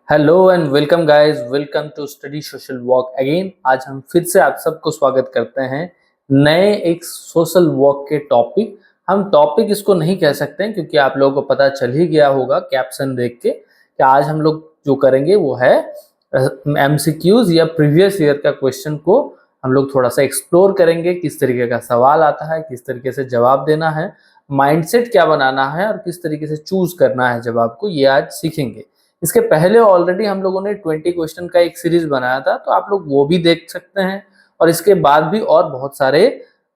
Hello and welcome guys, welcome to study social work again. आज हम फिर से आप सबको स्वागत करते हैं नए एक सोशल वर्क के टॉपिक। हम टॉपिक इसको नहीं कह सकते हैं क्योंकि आप लोगों को पता चल ही गया होगा कैप्शन देख के कि आज हम लोग जो करेंगे वो है एमसीक्यूज या प्रीवियस ईयर का क्वेश्चन को हम लोग थोड़ा सा एक्सप्लोर करेंगे। किस तरीके का सवाल आता है, किस तरीके से जवाब देना है, माइंडसेट क्या बनाना है और किस तरीके से चूज करना है जवाब को, ये आज सीखेंगे। इसके पहले ऑलरेडी हम लोगों ने 20 क्वेश्चन का एक सीरीज बनाया था, तो आप लोग वो भी देख सकते हैं। और इसके बाद भी और बहुत सारे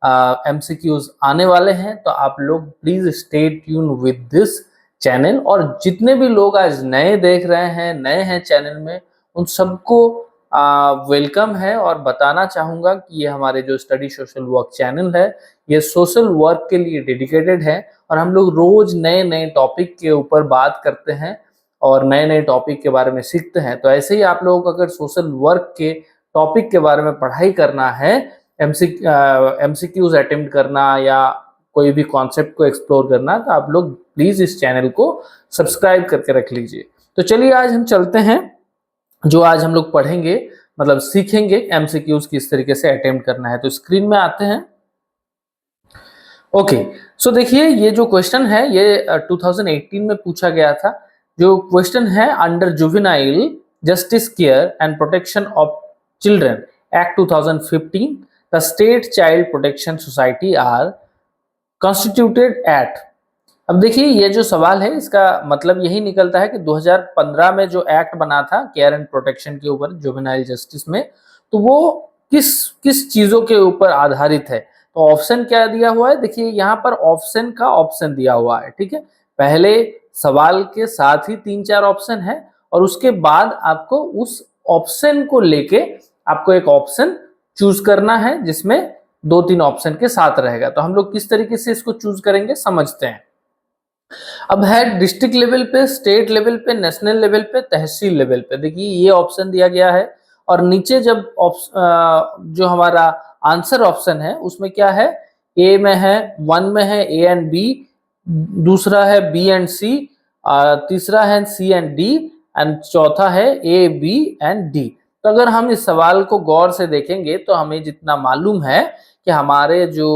एमसीक्यूज आने वाले हैं, तो आप लोग please stay tune with this channel. और जितने भी लोग आज नए देख रहे हैं, नए हैं चैनल में, उन सबको वेलकम है। और बताना चाहूंगा कि ये हमारे जो स्टडी सोशल वर्क चैनल है, ये सोशल वर्क के लिए डेडिकेटेड है और हम लोग रोज नए नए टॉपिक के ऊपर बात करते हैं और नए नए टॉपिक के बारे में सीखते हैं। तो ऐसे ही आप लोगों को अगर सोशल वर्क के टॉपिक के बारे में पढ़ाई करना है, एमसीक्यूज अटेम्प्ट करना या कोई भी कॉन्सेप्ट को एक्सप्लोर करना, तो आप लोग प्लीज इस चैनल को सब्सक्राइब करके रख लीजिए। तो चलिए आज हम चलते हैं, जो आज हम लोग पढ़ेंगे मतलब सीखेंगे एमसीक्यूज किस तरीके से अटेम्प्ट करना है। तो स्क्रीन में आते हैं। ओके, सो देखिए ये जो क्वेश्चन है ये 2018 में पूछा गया था। जो क्वेश्चन है, under juvenile justice care and protection of children act 2015 the state child protection society are constituted at. अब देखिए ये जो सवाल है इसका मतलब यही निकलता है कि 2015 में जो एक्ट बना था केयर एंड प्रोटेक्शन के ऊपर, जुवेनाइल जस्टिस में, तो वो किस किस चीजों के ऊपर आधारित है। तो ऑप्शन क्या दिया हुआ है, देखिए यहाँ पर ऑप्शन का ऑप्शन दिया हुआ है। ठीक है, पहले सवाल के साथ ही 3-4 ऑप्शन है और उसके बाद आपको उस ऑप्शन को लेके आपको एक ऑप्शन चूज करना है जिसमें 2-3 ऑप्शन के साथ रहेगा। तो हम लोग किस तरीके से इसको चूज करेंगे समझते हैं। अब है डिस्ट्रिक्ट लेवल पे, स्टेट लेवल पे, नेशनल लेवल पे, तहसील लेवल पे। देखिए ये ऑप्शन दिया गया है और नीचे जब जो हमारा आंसर ऑप्शन है उसमें क्या है, ए में है, 1 में है ए एंड बी, दूसरा है बी एंड सी, तीसरा है सी एंड डी एंड चौथा है ए बी एंड डी। तो अगर हम इस सवाल को गौर से देखेंगे तो हमें जितना मालूम है कि हमारे जो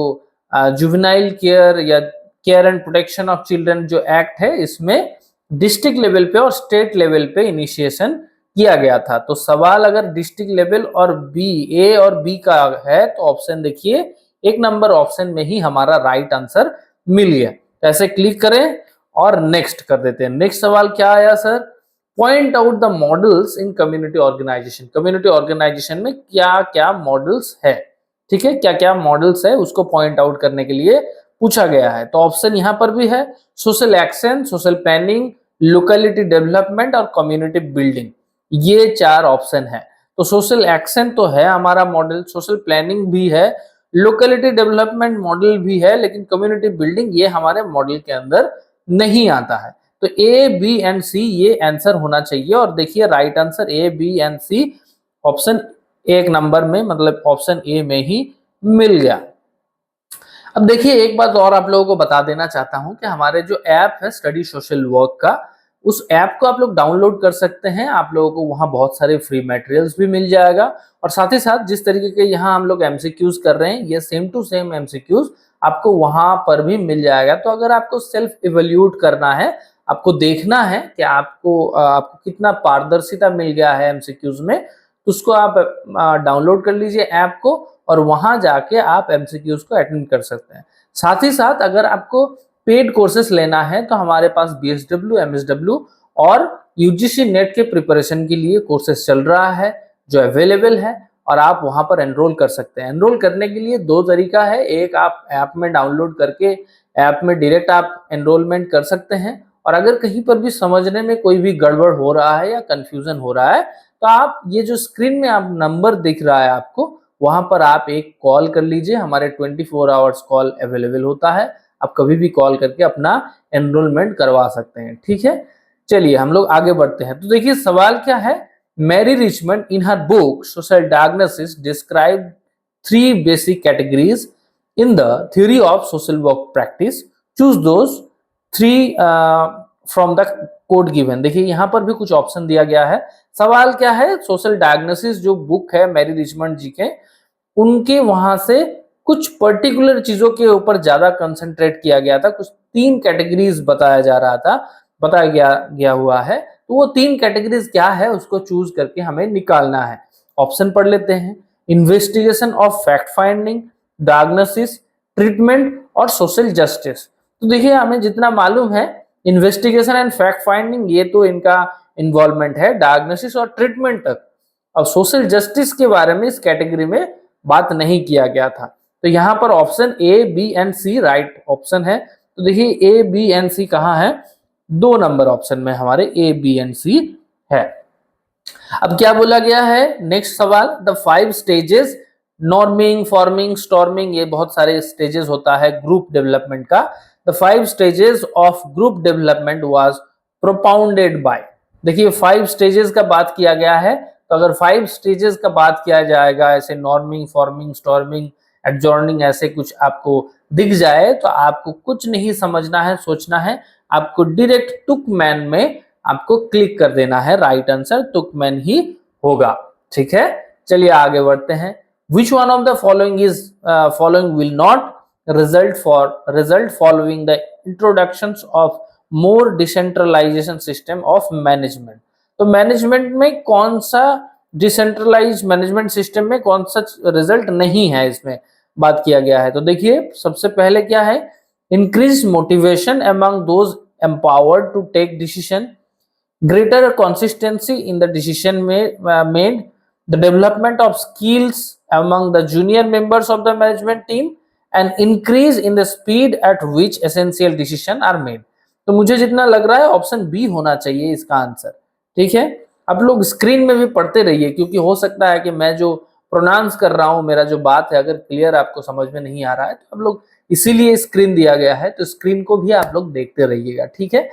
जुवेनाइल केयर या care and protection of children जो एक्ट है, इसमें डिस्ट्रिक्ट लेवल पे और स्टेट लेवल पे इनिशिएशन किया गया था। तो सवाल अगर डिस्ट्रिक्ट लेवल और बी, ए और बी का है, तो ऑप्शन देखिए 1 नंबर ऑप्शन में ही हमारा राइट आंसर मिल गया। तो ऐसे क्लिक करें और नेक्स्ट कर देते हैं। नेक्स्ट सवाल क्या आया sir, point out the models in community organisation. Community organisation में क्या क्या मॉडल्स है, ठीक है, क्या क्या मॉडल्स है उसको पॉइंट आउट करने के लिए पूछा गया है। तो ऑप्शन यहाँ पर भी है, social action, social planning, locality development और कम्युनिटी बिल्डिंग। ये 4 ऑप्शन है। तो सोशल एक्शन तो है हमारा मॉडल, सोशल प्लानिंग भी है, लोकेलिटी डेवलपमेंट मॉडल भी है, लेकिन कम्युनिटी बिल्डिंग ये हमारे मॉडल के अंदर नहीं आता है। तो ए बी एंड सी ये आंसर होना चाहिए। और देखिए right answer A B and C option 1 number में, मतलब ऑप्शन ए में ही मिल गया। अब देखिए एक बात और आप लोगों को बता देना चाहता हूं कि हमारे जो ऐप है स्टडी सोशल वर्क का, उस ऐप को आप लोग डाउनलोड कर सकते हैं। आप लोगों को वहां बहुत सारे फ्री मटेरियल्स भी मिल जाएगा और साथ ही साथ जिस तरीके के यहाँ हम लोग एमसीक्यूज कर रहे हैं, ये सेम टू सेम एमसीक्यूज आपको वहां पर भी मिल जाएगा। तो अगर आपको सेल्फ इवैल्यूएट करना है, आपको देखना है कि आपको कितना पारदर्शिता मिल गया है एमसीक्यूज में, तो उसको आप डाउनलोड कर लीजिए ऐप को और वहां जाके आप एमसीक्यूज को अटेंड कर सकते हैं। साथ ही साथ अगर आपको पेड कोर्सेस लेना है तो हमारे पास बीएसडब्ल्यू, एमएसडब्ल्यू और यूजीसी नेट के प्रिपरेशन के लिए कोर्सेस चल रहा है जो अवेलेबल है और आप वहां पर एनरोल कर सकते हैं। एनरोल करने के लिए 2 तरीका है, एक आप ऐप में डाउनलोड करके ऐप में डायरेक्ट आप एनरोलमेंट कर सकते हैं, और अगर कहीं पर भी समझने में कोई भी गड़बड़ हो रहा है या कंफ्यूजन हो रहा है तो आप ये जो स्क्रीन में आप नंबर दिख रहा है आपको, वहां पर आप एक कॉल कर लीजिए। हमारे 24 आवर्स कॉल अवेलेबल होता है, आप कभी भी कॉल करके अपना एनरोलमेंट करवा सकते हैं। ठीक है, चलिए हम लोग आगे बढ़ते हैं। तो देखिए सवाल क्या है, Mary Richmond in her book social diagnosis describe 3 basic categories in the theory of social work practice choose those 3 from the code given. देखिए यहाँ पर भी कुछ ऑप्शन दिया गया है। सवाल क्या है, सोशल डायग्नोसिस जो बुक है मैरी रिचमंड जी के, उनके वहां से कुछ पर्टिकुलर चीजों के ऊपर ज्यादा कंसंट्रेट किया गया था। कुछ 3 कैटेगरीज बताया जा रहा था, बताया गया हुआ है। तो वो 3 कैटेगरीज क्या है उसको चूज करके हमें निकालना है। ऑप्शन पढ़ लेते हैं। Investigation of fact finding, diagnosis, treatment और सोशल जस्टिस। तो देखिए हमें जितना मालूम है, इन्वेस्टिगेशन एंड फैक्ट फाइंडिंग ये तो इनका इन्वॉल्वमेंट है, डायग्नोसिस और ट्रीटमेंट तक। अब सोशल जस्टिस के बारे में इस कैटेगरी में बात नहीं किया गया था। तो यहाँ पर option A, B and C right option है। तो देखिए ए, बी एंड सी कहाँ है, 2 नंबर ऑप्शन में हमारे ए, बी एंड सी है। अब क्या बोला गया है, नेक्स्ट सवाल, the 5 stages, norming, forming, storming, ये बहुत सारे स्टेजेस होता है ग्रुप डेवलपमेंट का। The 5 stages of group development was propounded bye. देखिए 5 स्टेजेस का बात किया गया है। तो अगर 5 स्टेजेस का बात किया जाएगा, ऐसे नॉर्मिंग, फॉर्मिंग, स्टॉर्मिंग, एडजॉर्निंग, ऐसे कुछ आपको दिख जाए तो आपको कुछ नहीं समझना है, सोचना है, आपको डायरेक्ट टुकमैन में आपको क्लिक कर देना है। राइट आंसर टुकमैन ही होगा। ठीक है, चलिए आगे बढ़ते हैं। Which one of the following will not result following the introductions of more decentralization system of management। तो मैनेजमेंट में कौन सा डिसेंट्रलाइज मैनेजमेंट सिस्टम में कौन सा रिजल्ट नहीं है, इसमें बात किया गया है। तो देखिए सबसे पहले क्या है, increase motivation among those empowered to take decision, greater consistency in the decision made, the development of skills among the junior members of the management team, and increase in the speed at which essential decision are made। तो मुझे जितना लग रहा है option B होना चाहिए इसका answer. ठीक है, आप लोग स्क्रीन में भी पढ़ते रहिए, क्योंकि हो सकता है कि मैं जो प्रोनाउंस कर रहा हूं, मेरा जो बात है अगर क्लियर आपको समझ में नहीं आ रहा है तो आप लोग, इसीलिए स्क्रीन दिया गया है, तो स्क्रीन को भी आप लोग देखते रहिएगा। ठीक है,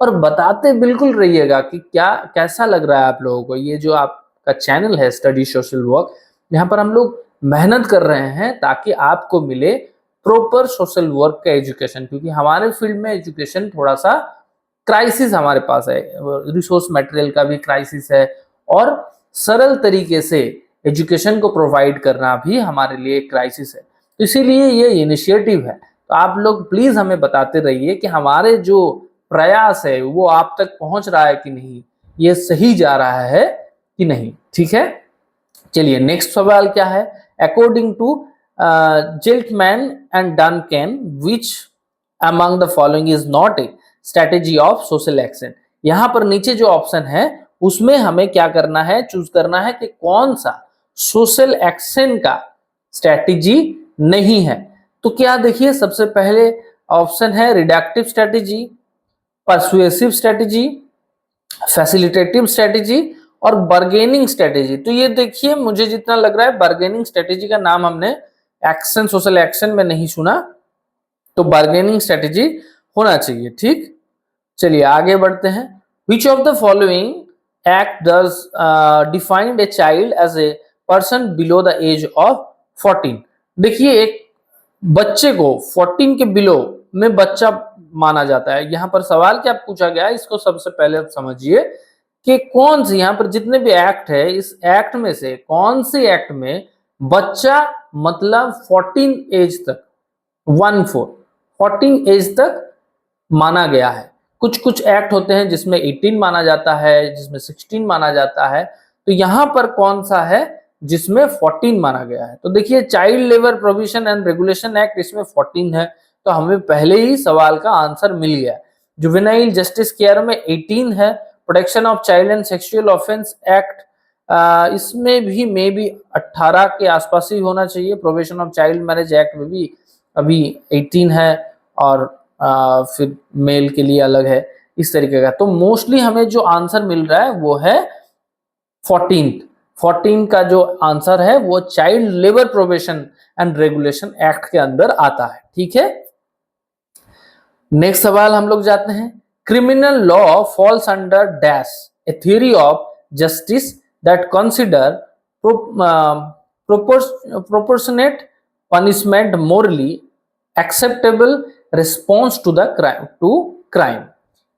और बताते बिल्कुल रहिएगा कि क्या कैसा लग रहा है आप लोगों को। ये जो आपका चैनल है स्टडी सोशल वर्क, यहाँ पर हम लोग मेहनत कर रहे हैं ताकि आपको मिले प्रॉपर सोशल वर्क का एजुकेशन, क्योंकि हमारे फील्ड में एजुकेशन थोड़ा सा क्राइसिस हमारे पास है, रिसोर्स मटेरियल का भी क्राइसिस है, और सरल तरीके से एजुकेशन को प्रोवाइड करना भी हमारे लिए क्राइसिस है। तो इसीलिए ये इनिशिएटिव है। तो आप लोग प्लीज हमें बताते रहिए कि हमारे जो प्रयास है वो आप तक पहुंच रहा है कि नहीं, ये सही जा रहा है कि नहीं। ठीक है, चलिए नेक्स्ट सवाल क्या है, according to Zaltman and Duncan which among the following is not a strategy of social action. यहां पर नीचे जो ऑप्शन है उसमें हमें क्या करना है, चूज करना है कि कौन सा सोशल एक्शन का स्ट्रेटेजी नहीं है। तो क्या देखिए सबसे पहले ऑप्शन है reductive strategy, persuasive strategy, facilitative strategy और बार्गेनिंग स्ट्रेटेजी। तो ये देखिए मुझे जितना लग रहा है बार्गेनिंग स्ट्रेटेजी का नाम हमने एक्शन, सोशल एक्शन में नहीं सुना, तो बार्गेनिंग स्ट्रेटेजी होना चाहिए। ठीक, चलिए आगे बढ़ते हैं। Which of the following act does defined a child as a person below the age of 14। देखिए एक बच्चे को 14 के बिलो में बच्चा माना जाता है। यहां पर सवाल क्या पूछा गया है, इसको सबसे पहले आप समझिए कि कौन सी, यहाँ पर जितने भी एक्ट है इस एक्ट में से कौन सी एक्ट में बच्चा मतलब 14 एज तक, 14 एज तक माना गया है। कुछ कुछ एक्ट होते हैं जिसमें 18 माना जाता है, जिसमें 16 माना जाता है। तो यहां पर कौन सा है जिसमें 14 माना गया है। तो देखिए child labour provision and regulation act, इसमें 14 है, तो हमें पहले ही सवाल का आंसर मिल गया। जुवेनाइल जस्टिस केयर में 18 है। Protection of child and sexual offence act, इसमें भी मे बी 18 के आसपास ही होना चाहिए। Provision of child marriage act में भी अभी 18 है, और फिर मेल के लिए अलग है, इस तरीके का। तो मोस्टली हमें जो आंसर मिल रहा है वो है 14 का जो आंसर है वो child labour provision and regulation act के अंदर आता है। ठीक है, नेक्स्ट सवाल हम लोग जाते हैं। Criminal law falls under dash a theory of justice that consider proportionate punishment morally acceptable response to crime.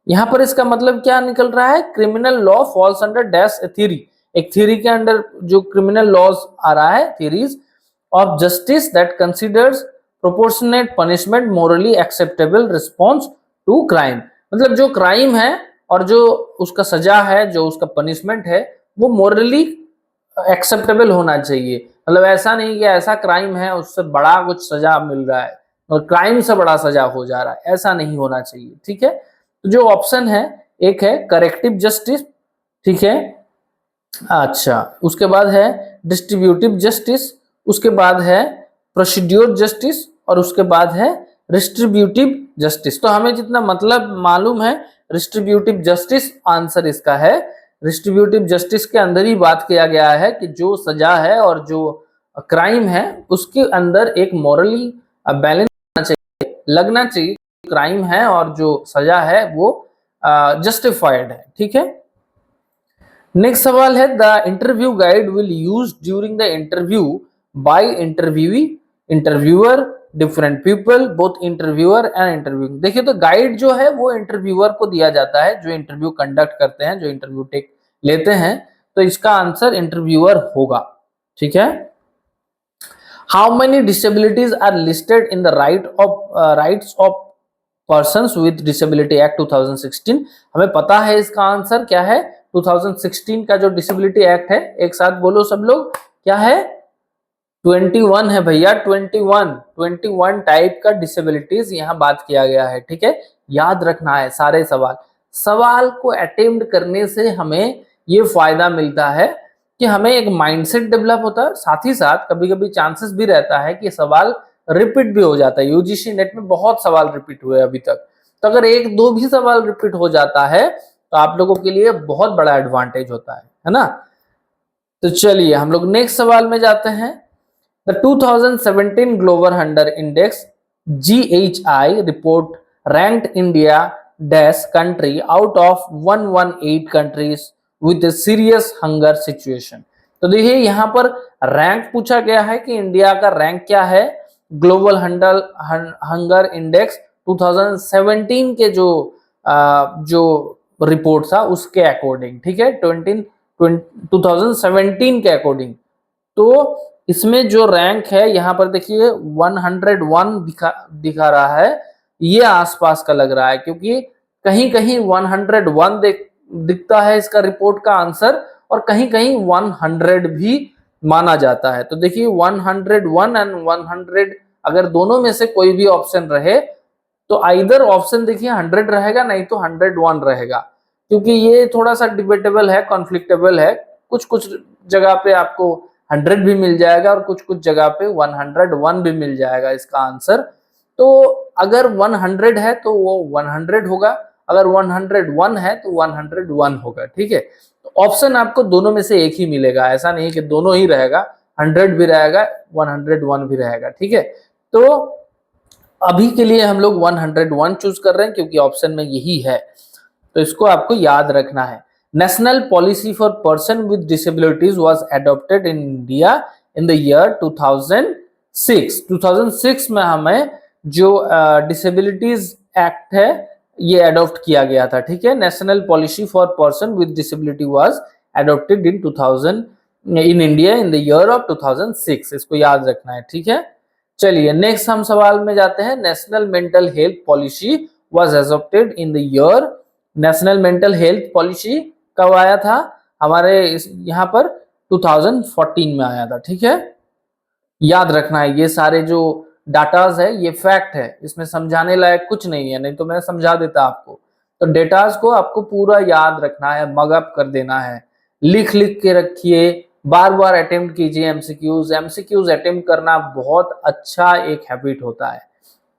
यहां पर इसका मतलब क्या निकल रहा है, criminal law falls under dash a theory, एक थ्योरी के अंडर जो क्रिमिनल लॉज आ रहा है, theories of justice that considers proportionate punishment morally acceptable response to crime. मतलब जो क्राइम है और जो उसका सजा है, जो उसका पनिशमेंट है, वो मोरली एक्सेप्टेबल होना चाहिए। मतलब ऐसा नहीं कि ऐसा क्राइम है उससे बड़ा कुछ सजा मिल रहा है और क्राइम से बड़ा सजा हो जा रहा है, ऐसा नहीं होना चाहिए। ठीक है, तो जो ऑप्शन है, एक है करेक्टिव जस्टिस, ठीक है, अच्छा, उसके बाद है डिस्ट्रीब्यूटिव जस्टिस, उसके बाद है प्रोसीड्योर जस्टिस और उसके बाद है डिस्ट्रीब्यूटिव जस्टिस। तो हमें जितना मतलब मालूम है, डिस्ट्रीब्यूटिव जस्टिस आंसर इसका है। डिस्ट्रीब्यूटिव जस्टिस के अंदर ही बात किया गया है कि जो सजा है और जो क्राइम है उसके अंदर एक मॉरली बैलेंस लगना चाहिए, क्राइम है और जो सजा है वो जस्टिफाइड है। ठीक है, नेक्स्ट सवाल है, the interview guide will use during the interview by interviewer different people both interviewer and interview. देखिए, तो गाइड जो है वो इंटरव्यूअर को दिया जाता है, जो इंटरव्यू कंडक्ट करते हैं, जो इंटरव्यू टेक लेते हैं, तो इसका आंसर इंटरव्यूअर होगा। ठीक है, how many disabilities are listed in the rights of persons with disability act 2016। हमें पता है इसका आंसर क्या है, 2016 का जो डिसेबिलिटी एक्ट है, एक साथ बोलो सब लोग, क्या है, 21 है भैया, 21 टाइप का डिसेबिलिटीज यहाँ बात किया गया है। ठीक है, याद रखना है सारे सवाल को अटेम्प्ट करने से हमें ये फायदा मिलता है कि हमें एक माइंडसेट डेवलप होता है, साथ ही साथ कभी कभी चांसेस भी रहता है कि सवाल रिपीट भी हो जाता है। यूजीसी नेट में बहुत सवाल रिपीट हुए अभी तक, तो अगर एक दो भी सवाल रिपीट हो जाता है तो आप लोगों के लिए बहुत बड़ा एडवांटेज होता है ना। तो चलिए हम लोग नेक्स्ट सवाल में जाते हैं। The 2017 global hunger index GHI report ranked India dash country out of 118 countries with serious hunger situation. तो देखिए यहाँ पर रैंक पूछा गया है कि इंडिया का रैंक क्या है ग्लोबल हंगर इंडेक्स 2017 के जो रिपोर्ट था उसके अकॉर्डिंग। ठीक है, 2017 के अकॉर्डिंग। तो इसमें जो रैंक है यहाँ पर देखिए 101 दिखा रहा है, ये आसपास का लग रहा है, क्योंकि कहीं कहीं 101 दिखता है इसका रिपोर्ट का आंसर और कहीं कहीं 100 भी माना जाता है। तो देखिए 101 एंड 100 अगर दोनों में से कोई भी ऑप्शन रहे तो आइदर ऑप्शन देखिए 100 रहेगा, नहीं तो 101 रहेगा, क्योंकि ये थोड़ा सा डिबेटेबल है, कॉन्फ्लिक्टेबल है। कुछ कुछ जगह पे आपको 100 भी मिल जाएगा और कुछ कुछ जगह पे 101 भी मिल जाएगा इसका आंसर। तो अगर 100 है तो वो 100 होगा, अगर 101 है तो 101 होगा। ठीक है, तो ऑप्शन आपको दोनों में से एक ही मिलेगा, ऐसा नहीं कि दोनों ही रहेगा, 100 भी रहेगा 101 भी रहेगा। ठीक है, तो अभी के लिए हम लोग 101 चूज कर रहे हैं क्योंकि ऑप्शन में यही है, तो इसको आपको याद रखना है। National policy for person with disabilities was adopted in India in the year 2006। 2006 में हमें जो डिसेबिलिटीज एक्ट है ये अडॉप्ट किया गया था। ठीक है, national policy for person with disability was adopted in 2000 in India in the year of 2006, इसको याद रखना है। ठीक है, चलिए नेक्स्ट हम सवाल में जाते हैं। National mental health policy was adopted in the year, national mental health policy कब आया था हमारे यहाँ पर 2014 में आया था। ठीक है, याद रखना है, ये सारे जो डाटाज है ये फैक्ट है, इसमें समझाने लायक कुछ नहीं है, नहीं तो मैं समझा देता आपको। तो डेटाज को आपको पूरा याद रखना है, मगअप कर देना है, लिख के रखिए, बार बार अटेम्प्ट कीजिए एमसीक्यूज अटेम्प्ट करना बहुत अच्छा एक हैबिट होता है।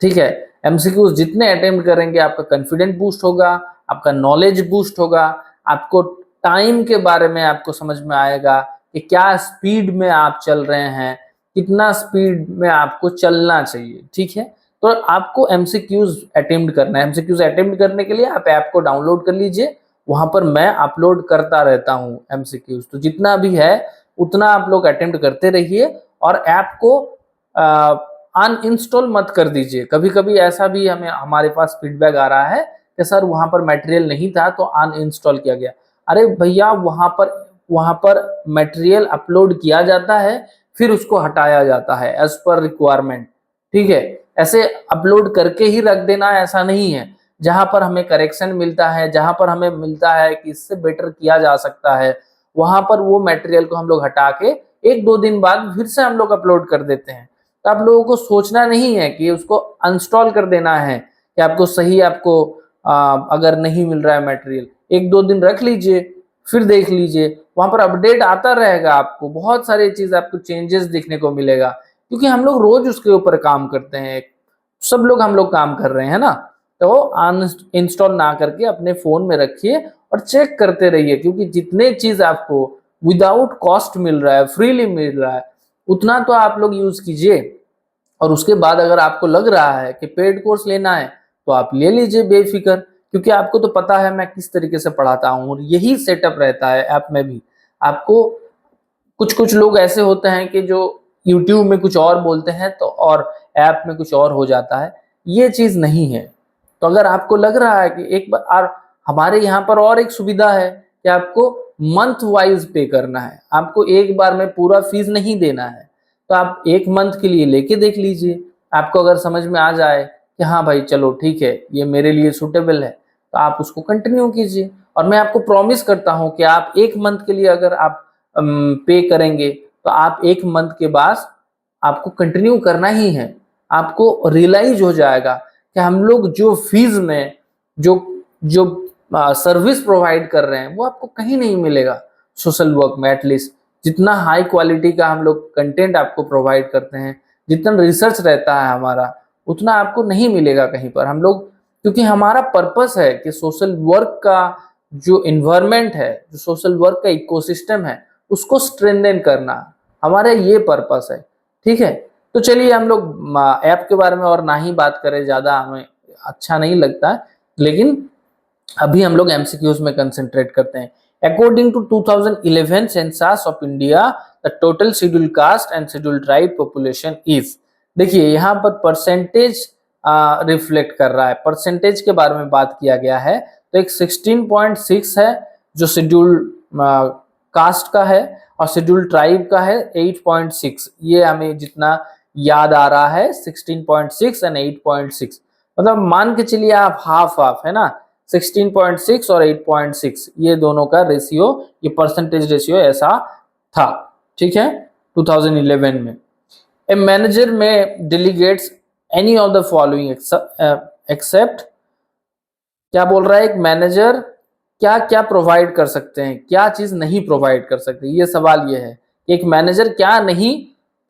ठीक है, एमसीक्यूज जितने अटेम्प्ट करेंगे आपका कॉन्फिडेंस बूस्ट होगा, आपका नॉलेज बूस्ट होगा, आपको टाइम के बारे में आपको समझ में आएगा कि क्या स्पीड में आप चल रहे हैं, कितना स्पीड में आपको चलना चाहिए। ठीक है, तो आपको एमसीक्यूज अटेम्प्ट करना है। एमसीक्यूज अटेम्प्ट करने के लिए आप ऐप को डाउनलोड कर लीजिए, वहां पर मैं अपलोड करता रहता हूँ एमसीक्यूज, तो जितना भी है उतना आप लोग अटेम्प्ट करते रहिए और ऐप को अनइंस्टॉल मत कर दीजिए। कभी कभी ऐसा भी हमारे पास फीडबैक आ रहा है कि सर वहां पर मटेरियल नहीं था तो अनइंस्टॉल किया गया। अरे भैया, वहां पर मटेरियल अपलोड किया जाता है, फिर उसको हटाया जाता है एज पर रिक्वायरमेंट। ठीक है, ऐसे अपलोड करके ही रख देना ऐसा नहीं है। जहां पर हमें करेक्शन मिलता है, जहां पर हमें मिलता है कि इससे बेटर किया जा सकता है, वहां पर वो मटेरियल को हम लोग हटा के 1-2 दिन बाद फिर से हम लोग अपलोड कर देते हैं। तो आप लोगों को सोचना नहीं है कि उसको अनस्टॉल कर देना है कि आपको सही, आपको अगर नहीं मिल रहा है मटेरियल, 1-2 दिन रख लीजिए, फिर देख लीजिए, वहां पर अपडेट आता रहेगा। आपको बहुत सारी चीज, आपको चेंजेस देखने को मिलेगा, क्योंकि हम लोग रोज उसके ऊपर काम करते हैं। सब लोग हम लोग काम कर रहे हैं ना। तो अनइंस्टॉल ना करके अपने फोन में रखिए और चेक करते रहिए, क्योंकि जितने चीज आपको विदाउट कॉस्ट मिल रहा है, फ्रीली मिल रहा है, उतना तो आप लोग यूज कीजिए। और उसके बाद अगर आपको लग रहा है कि पेड कोर्स लेना है तो आप ले लीजिए बेफिक्र, क्योंकि आपको तो पता है मैं किस तरीके से पढ़ाता हूँ, और यही सेटअप रहता है ऐप में भी। आपको कुछ कुछ लोग ऐसे होते हैं कि जो यूट्यूब में कुछ और बोलते हैं तो और ऐप में कुछ और हो जाता है, ये चीज नहीं है। तो अगर आपको लग रहा है कि एक बार, और हमारे यहाँ पर और एक सुविधा है कि आपको मंथ वाइज पे करना है, आपको एक बार में पूरा फीस नहीं देना है। तो आप 1 मंथ के लिए लेके देख लीजिए, आपको अगर समझ में आ जाए कि हाँ भाई चलो ठीक है, ये मेरे लिए सूटेबल है, तो आप उसको कंटिन्यू कीजिए। और मैं आपको प्रॉमिस करता हूँ कि आप 1 मंथ के लिए अगर आप पे करेंगे तो आप 1 मंथ के बाद आपको कंटिन्यू करना ही है। आपको रियलाइज हो जाएगा कि हम लोग जो फीस में जो जो सर्विस प्रोवाइड कर रहे हैं वो आपको कहीं नहीं मिलेगा सोशल वर्क में। एटलीस्ट जितना हाई क्वालिटी का हम लोग कंटेंट आपको प्रोवाइड करते हैं, जितना रिसर्च रहता है हमारा, उतना आपको नहीं मिलेगा कहीं पर। हम लोग, क्योंकि हमारा पर्पस है कि सोशल वर्क का जो इन्वायरमेंट है, जो सोशल वर्क का इकोसिस्टम है, उसको स्ट्रेंथन करना, हमारा ये पर्पस है। ठीक है, तो चलिए हम लोग ऐप के बारे में और ना ही बात करें, ज्यादा हमें अच्छा नहीं लगता है, लेकिन अभी हम लोग एमसीक्यूज में कंसंट्रेट करते हैं। According to 2011 census of India, the total schedule caste and schedule tribe population is, देखिए यहाँ पर परसेंटेज रिफ्लेक्ट कर रहा है, परसेंटेज के बारे में बात किया गया है। तो एक 16.6 है जो शेड्यूल कास्ट का है, और शेड्यूल ट्राइब का है 8.6। ये हमें जितना याद आ रहा है, 16.6 एंड 8.6, मतलब मान के चलिए आप हाफ हाफ है ना, 16.6 और 8.6, ये दोनों का रेशियो, ये परसेंटेज रेशियो ऐसा था। ठीक है, 2011 में। ए मैनेजर में delegates any of the following except, क्या बोल रहा है, एक मैनेजर क्या क्या प्रोवाइड कर सकते हैं, क्या चीज नहीं प्रोवाइड कर सकते, ये सवाल ये है। एक मैनेजर क्या नहीं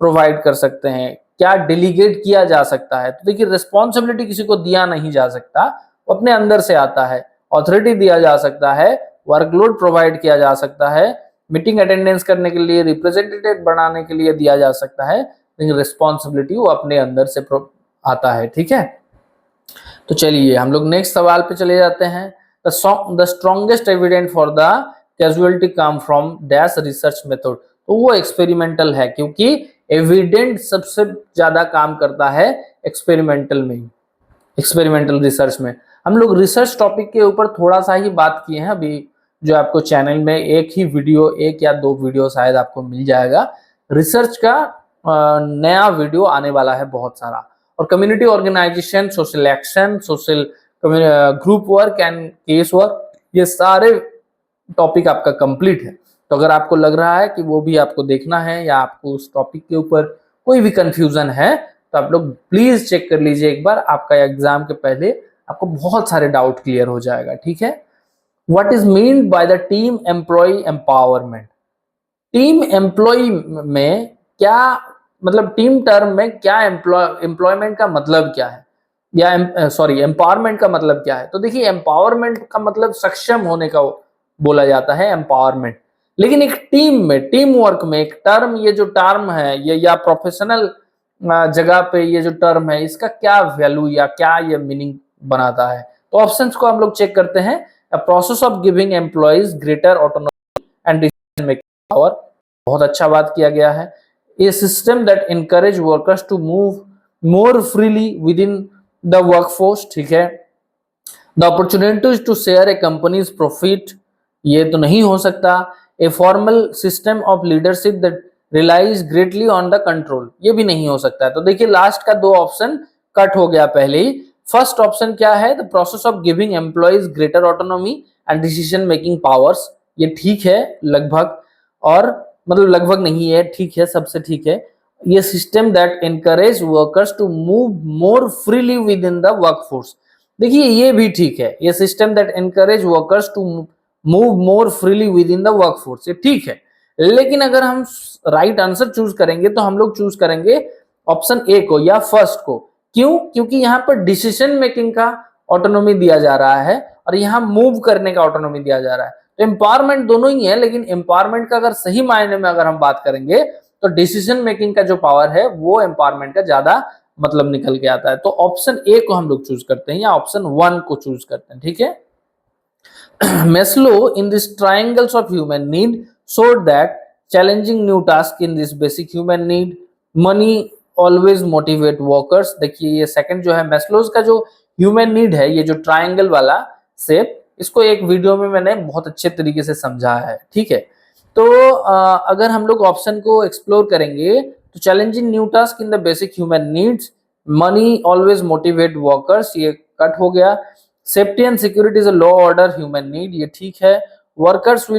प्रोवाइड कर सकते हैं, क्या डेलीगेट किया जा सकता है। तो देखिए, रिस्पॉन्सिबिलिटी किसी को दिया नहीं जा सकता, वो अपने अंदर से आता है। ऑथोरिटी दिया जा सकता है, वर्कलोड प्रोवाइड किया जा सकता है, मीटिंग अटेंडेंस करने के लिए, रिप्रेजेंटेटिव बनाने के लिए दिया जा सकता है, लेकिन रिस्पॉन्सिबिलिटी वो अपने अंदर से आता है। ठीक है, तो चलिए हम लोग नेक्स्ट सवाल पे चले जाते हैं। The strongest evident for the casualty come from dash research method, तो वो एक्सपेरिमेंटल है, क्योंकि एविडेंट सबसे ज्यादा काम करता है एक्सपेरिमेंटल में, एक्सपेरिमेंटल रिसर्च में। हम लोग रिसर्च टॉपिक के ऊपर थोड़ा सा ही बात किए हैं अभी, जो आपको चैनल में एक ही वीडियो, 1 या 2 वीडियो शायद आपको मिल जाएगा। रिसर्च का नया वीडियो आने वाला है बहुत सारा। और community organisation, social action, social group work and case work, ये सारे टॉपिक आपका कंप्लीट है। तो अगर आपको लग रहा है कि वो भी आपको देखना है, या आपको उस टॉपिक के ऊपर कोई भी कंफ्यूजन है, तो आप लोग प्लीज चेक कर लीजिए एक बार, आपका एग्जाम के पहले आपको बहुत सारे डाउट क्लियर हो जाएगा। ठीक है, what is mean by the team employ empowerment, team employ में क्या मतलब, टीम टर्म में क्या एम्प्लॉयमेंट का मतलब क्या है, या सॉरी एम्पावरमेंट का मतलब क्या है। तो देखिए, एम्पावरमेंट का मतलब सक्षम होने का बोला जाता है, एम्पावरमेंट। लेकिन एक टीम में, टीम वर्क में एक टर्म, ये जो टर्म है ये, या प्रोफेशनल जगह पे ये जो टर्म है, इसका क्या वैल्यू या क्या ये मीनिंग बनाता है। तो ऑप्शंस को हम लोग चेक करते हैं। A process of giving employees greater autonomy and decision making power, बहुत अच्छा बात किया गया है। A system that encourage workers to move more freely within the workforce, ठीक है। The opportunities to share a company's profit, ये तो नहीं हो सकता। A formal system of leadership that relies greatly on the control, ये भी नहीं हो सकता है। तो देखिए लास्ट का दो ऑप्शन कट हो गया पहले ही। फर्स्ट ऑप्शन क्या है, the process of giving employees greater autonomy and decision making powers, ये ठीक है लगभग, और मतलब लगभग नहीं है, ठीक है, सबसे ठीक है। ये system that encourage workers to move more freely within the workforce, देखिए ये भी ठीक है। ये system that encourage workers to move more freely within the workforce, ये ठीक है। लेकिन अगर हम राइट आंसर चूज करेंगे तो हम लोग चूज करेंगे ऑप्शन ए को या फर्स्ट को। क्यों? क्योंकि यहाँ पर डिसीजन मेकिंग का ऑटोनॉमी दिया जा रहा है और यहाँ मूव करने का ऑटोनॉमी दिया जा रहा है। तो एम्पावरमेंट दोनों ही है, लेकिन एम्पावरमेंट का अगर सही मायने में अगर हम बात करेंगे तो डिसीजन मेकिंग का जो पावर है वो एम्पावरमेंट का ज्यादा मतलब निकल के आता है। तो ऑप्शन ए को हम लोग चूज करते हैं या ऑप्शन 1 को चूज करते हैं, ठीक है। Maslow in this triangles of human need showed that challenging new task in this basic human need, money always motivate workers, देखिए ये सेकंड जो है मेस्लोज का जो ह्यूमन नीड है, ये जो ट्रायंगल वाला शेप, इसको एक वीडियो में मैंने बहुत अच्छे तरीके से समझा है, ठीक है। तो अगर हम लोग ऑप्शन को एक्सप्लोर करेंगे तो challenging new task in the basic human needs, money always motivate workers, ये कट हो गया। Safety and security is a law order human need, ये ठीक है। Workers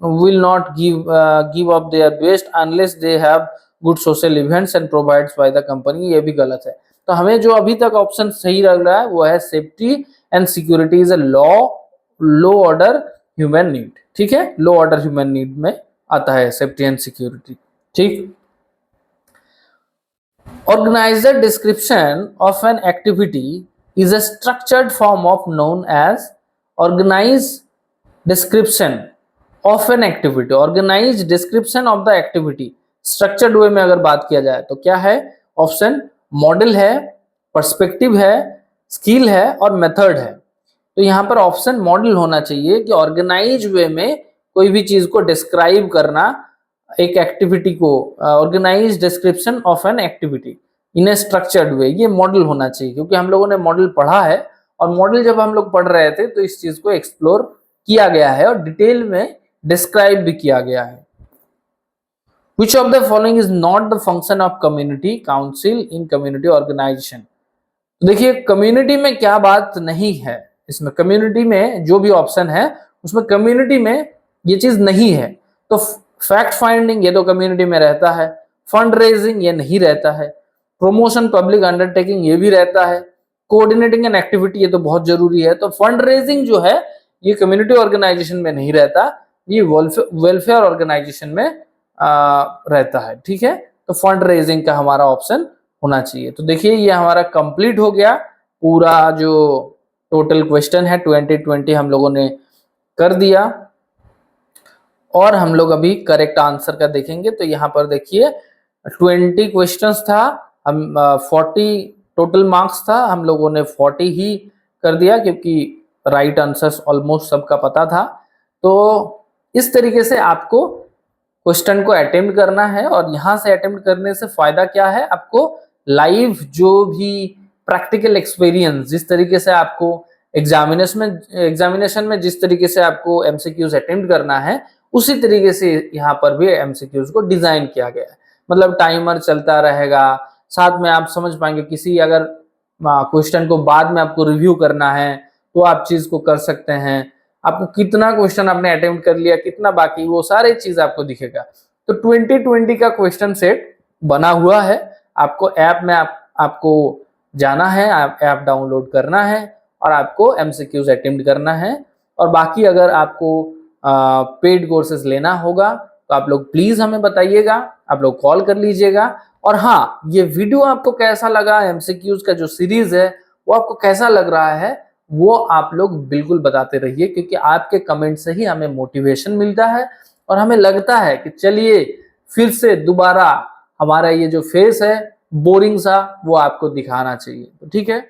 will not give up their best unless they have good social events and provides by the company, ये भी गलत है। तो हमें जो अभी तक ऑप्शन सही लग रहा है वो है safety and security is a low order human need, ठीक है। लो ऑर्डर ह्यूमन नीड में आता है सेफ्टी एंड सिक्योरिटी, ठीक। Organiser description of an activity is a structured form of known as organise description of an activity, organise description of the activity structured way में अगर बात किया जाए तो क्या है ऑप्शन, मॉडल है, पर्सपेक्टिव है, स्किल है और मेथड है। तो यहाँ पर ऑप्शन मॉडल होना चाहिए कि ऑर्गेनाइज वे में कोई भी चीज को डिस्क्राइब करना, एक एक्टिविटी को, organise description of an activity in a structured way, ये मॉडल होना चाहिए। क्योंकि हम लोगों ने मॉडल पढ़ा है और मॉडल जब हम लोग पढ़ रहे थे तो इस चीज को एक्सप्लोर किया गया है और डिटेल में डिस्क्राइब भी किया गया है। Which of the following is not the function of community council in community organization? देखिए कम्युनिटी में क्या बात नहीं है, इसमें कम्युनिटी में जो भी ऑप्शन है उसमें कम्युनिटी में ये चीज नहीं है। तो फैक्ट फाइंडिंग ये तो कम्युनिटी में रहता है, फंड रेजिंग ये नहीं रहता है, प्रमोशन पब्लिक अंडरटेकिंग ये भी रहता है, कोऑर्डिनेटिंग एन एक्टिविटी ये तो बहुत जरूरी है। तो फंड रेजिंग जो है ये कम्युनिटी ऑर्गेनाइजेशन में नहीं रहता, ये वेलफेयर ऑर्गेनाइजेशन में रहता है, ठीक है। तो फंड रेजिंग का हमारा ऑप्शन होना चाहिए। तो देखिए ये हमारा कंप्लीट हो गया पूरा जो टोटल क्वेश्चन है 2020 हम लोगों ने कर दिया और हम लोग अभी करेक्ट आंसर का देखेंगे। तो यहाँ पर देखिए 20 क्वेश्चंस था, हम 40 टोटल मार्क्स था, हम लोगों ने 40 ही कर दिया क्योंकि राइट आंसर्स ऑलमोस्ट सबका पता था। तो इस तरीके से आपको क्वेश्चन को अटेम्प्ट करना है और यहाँ से अटेम्प्ट करने से फायदा क्या है, आपको लाइव जो भी प्रैक्टिकल एक्सपीरियंस, जिस तरीके से आपको एग्जामिनेशन में जिस तरीके से आपको एमसीक्यूज अटेम्प्ट करना है उसी तरीके से यहाँ पर भी एमसीक्यूज को डिजाइन किया गया है। मतलब टाइमर चलता रहेगा, साथ में आप समझ पाएंगे किसी अगर क्वेश्चन को बाद में आपको रिव्यू करना है तो आप चीज को कर सकते हैं। आपको कितना क्वेश्चन आपने अटेम्प्ट कर लिया, कितना बाकी, वो सारी चीज आपको दिखेगा। तो 2020 का क्वेश्चन सेट बना हुआ है, आपको ऐप में आपको जाना है, ऐप डाउनलोड करना है और आपको एमसीक्यूज अटेम्प्ट करना है। और बाकी अगर आपको पेड कोर्सेज लेना होगा तो आप लोग प्लीज हमें बताइएगा, आप लोग कॉल कर लीजिएगा। और हाँ, ये वीडियो आपको कैसा लगा, एमसीक्यूज का जो सीरीज है वो आपको कैसा लग रहा है वो आप लोग बिल्कुल बताते रहिए, क्योंकि आपके कमेंट से ही हमें मोटिवेशन मिलता है और हमें लगता है कि चलिए फिर से दोबारा हमारा ये जो फेस है बोरिंग सा वो आपको दिखाना चाहिए। तो ठीक है।